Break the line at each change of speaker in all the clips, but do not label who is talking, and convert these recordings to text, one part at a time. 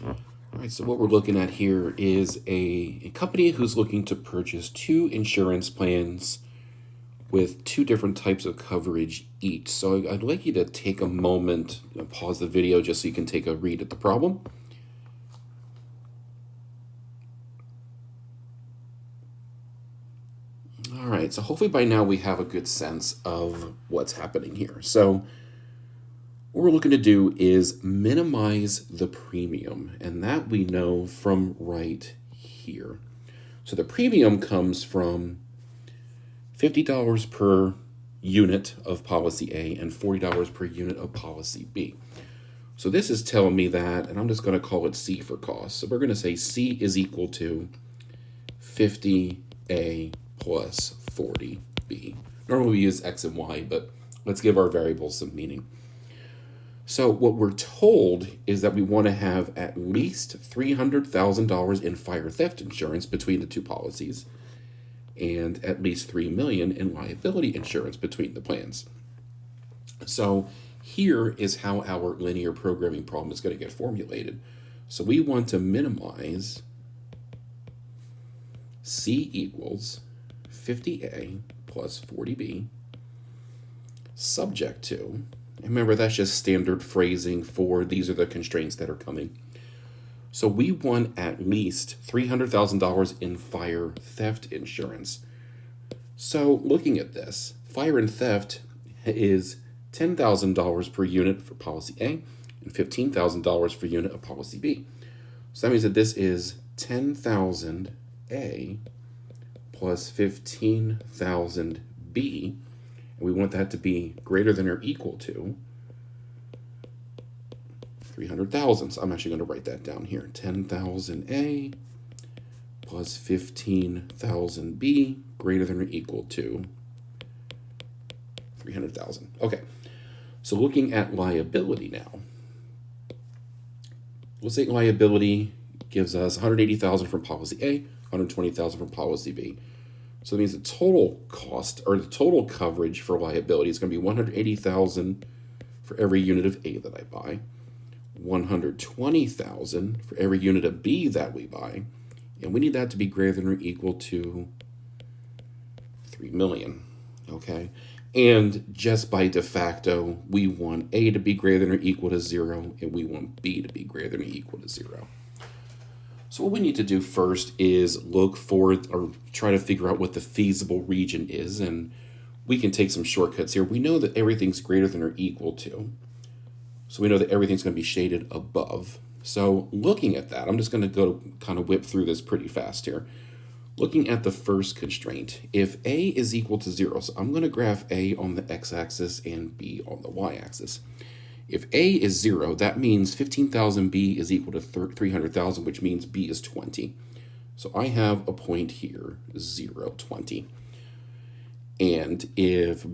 All right, so what we're looking at here is a company who's looking to purchase two insurance plans with two different types of coverage each. So I'd like you to take a moment and pause the video just so you can take a read at the problem. All right, so hopefully by now we have a good sense of what's happening here. So what we're looking to do is minimize the premium, and that we know from right here. So the premium comes from $50 per unit of policy A and $40 per unit of policy B. So this is telling me that, and I'm just going to call it C for cost. So we're going to say C is equal to 50A plus 40B. Normally we use X and Y, but let's give our variables some meaning. So what we're told is that we want to have at least $300,000 in fire theft insurance between the two policies and at least $3 million in liability insurance between the plans. So here is how our linear programming problem is going to get formulated. So we want to minimize C equals 50A plus 40B subject to, remember that's just standard phrasing for these are the constraints that are coming. So we want at least $300,000 in fire theft insurance. So looking at this, fire and theft is $10,000 per unit for policy A and $15,000 per unit of policy B. So that means that this is 10,000 A plus 15,000 B, and we want that to be greater than or equal to 300,000. So I'm actually going to write that down here. 10,000 A plus 15,000 B greater than or equal to 300,000. Okay, so looking at liability now. Let's say liability gives us 180,000 from policy A, 120,000 from policy B. So that means the total cost or the total coverage for liability is going to be 180,000 for every unit of A that I buy, 120,000 for every unit of B that we buy, and we need that to be greater than or equal to 3 million. Okay, and just by de facto, we want A to be greater than or equal to 0, and we want B to be greater than or equal to 0. So what we need to do first is look for or try to figure out what the feasible region is, and we can take some shortcuts here. We know that everything's greater than or equal to, so we know that everything's going to be shaded above. So looking at that, I'm just going to go kind of whip through this pretty fast here. Looking at the first constraint, if A is equal to 0, so I'm going to graph A on the x-axis and B on the y-axis. If A is 0, that means 15,000 B is equal to 300,000, which means B is 20. So I have a point here, 0, 20. And if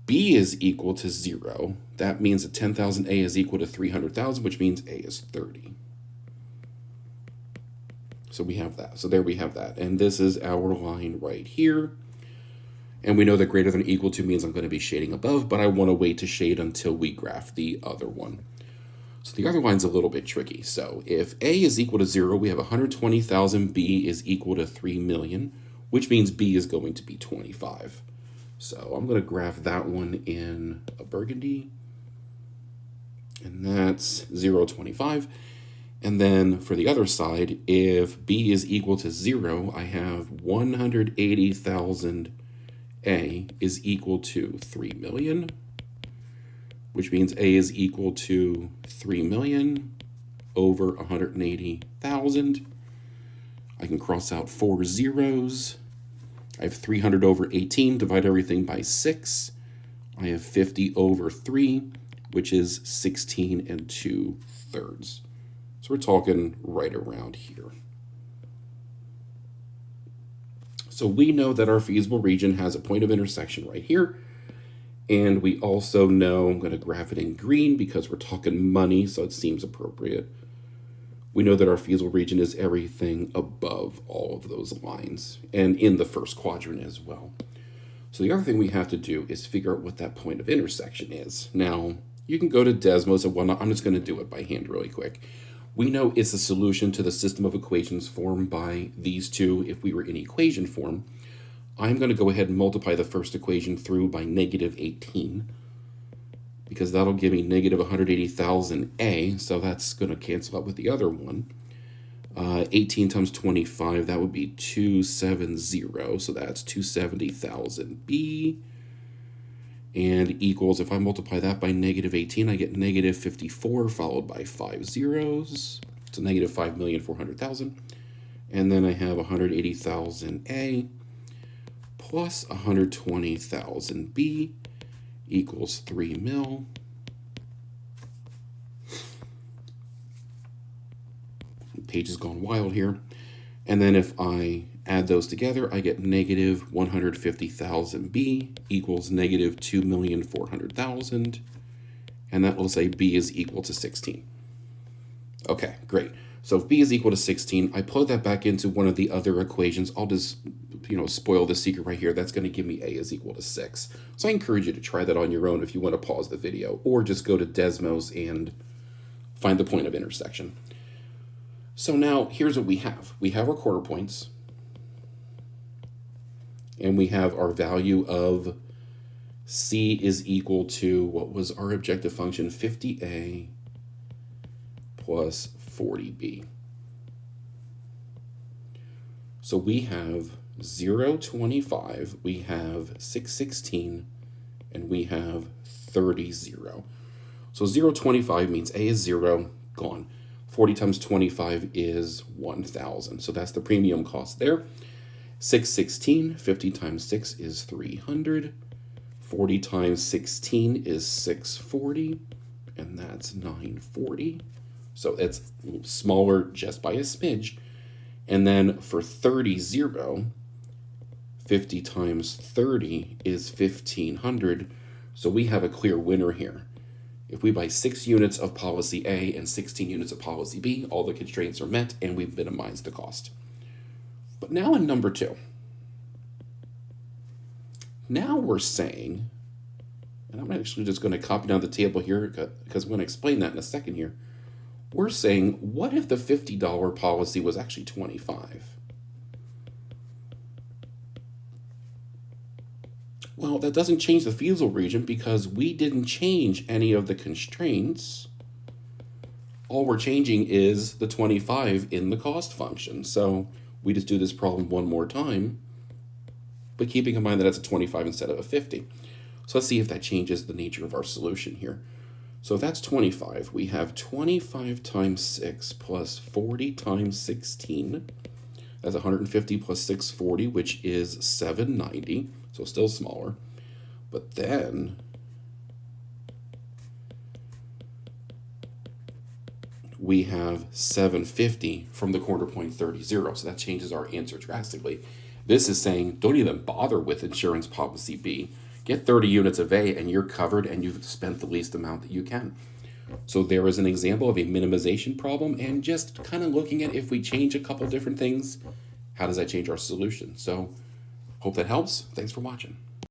B is equal to 0, that means that 10,000 A is equal to 300,000, which means A is 30. So we have that. So there we have that. And this is our line right here. And we know that greater than or equal to means I'm going to be shading above, but I want to wait to shade until we graph the other one. So the other line's a little bit tricky. So if A is equal to 0, we have 120,000, B is equal to 3 million, which means B is going to be 25. So I'm going to graph that one in a burgundy, and that's 0, 25. And then for the other side, if B is equal to 0, I have 180,000 A is equal to 3 million, which means A is equal to 3 million over 180,000. I can cross out 4 zeros. I have 300 over 18, divide everything by 6. I have 50 over 3, which is 16 2/3. So we're talking right around here. So we know that our feasible region has a point of intersection right here. And we also know, I'm going to graph it in green because we're talking money, so it seems appropriate. We know that our feasible region is everything above all of those lines and in the first quadrant as well. So the other thing we have to do is figure out what that point of intersection is. Now, you can go to Desmos and whatnot. I'm just going to do it by hand really quick. We know it's a solution to the system of equations formed by these two if we were in equation form. I'm going to go ahead and multiply the first equation through by negative 18, because that'll give me negative 180,000a, so that's going to cancel out with the other one. 18 times 25, that would be 270, so that's 270,000b. And equals, if I multiply that by negative 18, I get negative 54 followed by 5 zeros. So negative 5,400,000. And then I have 180,000a plus 120,000b equals 3 mil. Page has gone wild here. And then if I add those together, I get negative 150,000b equals negative 2,400,000. And that will say b is equal to 16. Okay, great. So if b is equal to 16, I plug that back into one of the other equations. I'll just, spoil the secret right here. That's going to give me a is equal to 6. So I encourage you to try that on your own if you want to pause the video, or just go to Desmos and find the point of intersection. So now here's what we have. We have our quarter points, and we have our value of c is equal to, what was our objective function, 50a plus 40b. So we have 0, 25, we have 6, 16, and we have 30, 0. So 0, 25 means a is 0, gone. 40 times 25 is 1,000. So that's the premium cost there. 6, 16, 50 times 6 is 300. 40 times 16 is 640, and that's 940. So it's smaller just by a smidge. And then for 30, 0, 50 times 30 is 1,500. So we have a clear winner here. If we buy 6 units of policy A and 16 units of policy B, all the constraints are met and we've minimized the cost. But now in number 2, now we're saying, and I'm actually just going to copy down the table here because I'm going to explain that in a second here. We're saying, what if the $50 policy was actually 25? Well, that doesn't change the feasible region because we didn't change any of the constraints. All we're changing is the 25 in the cost function. So we just do this problem one more time, but keeping in mind that it's a 25 instead of a 50. So let's see if that changes the nature of our solution here. So if that's 25, we have 25 times 6 plus 40 times 16. That's 150 plus 640, which is 790. So still smaller. But then we have 750 from the corner point 30, 0. So that changes our answer drastically. This is saying, don't even bother with insurance policy B. Get 30 units of A and you're covered and you've spent the least amount that you can. So there is an example of a minimization problem, and just kind of looking at if we change a couple different things, how does that change our solution? So hope that helps. Thanks for watching.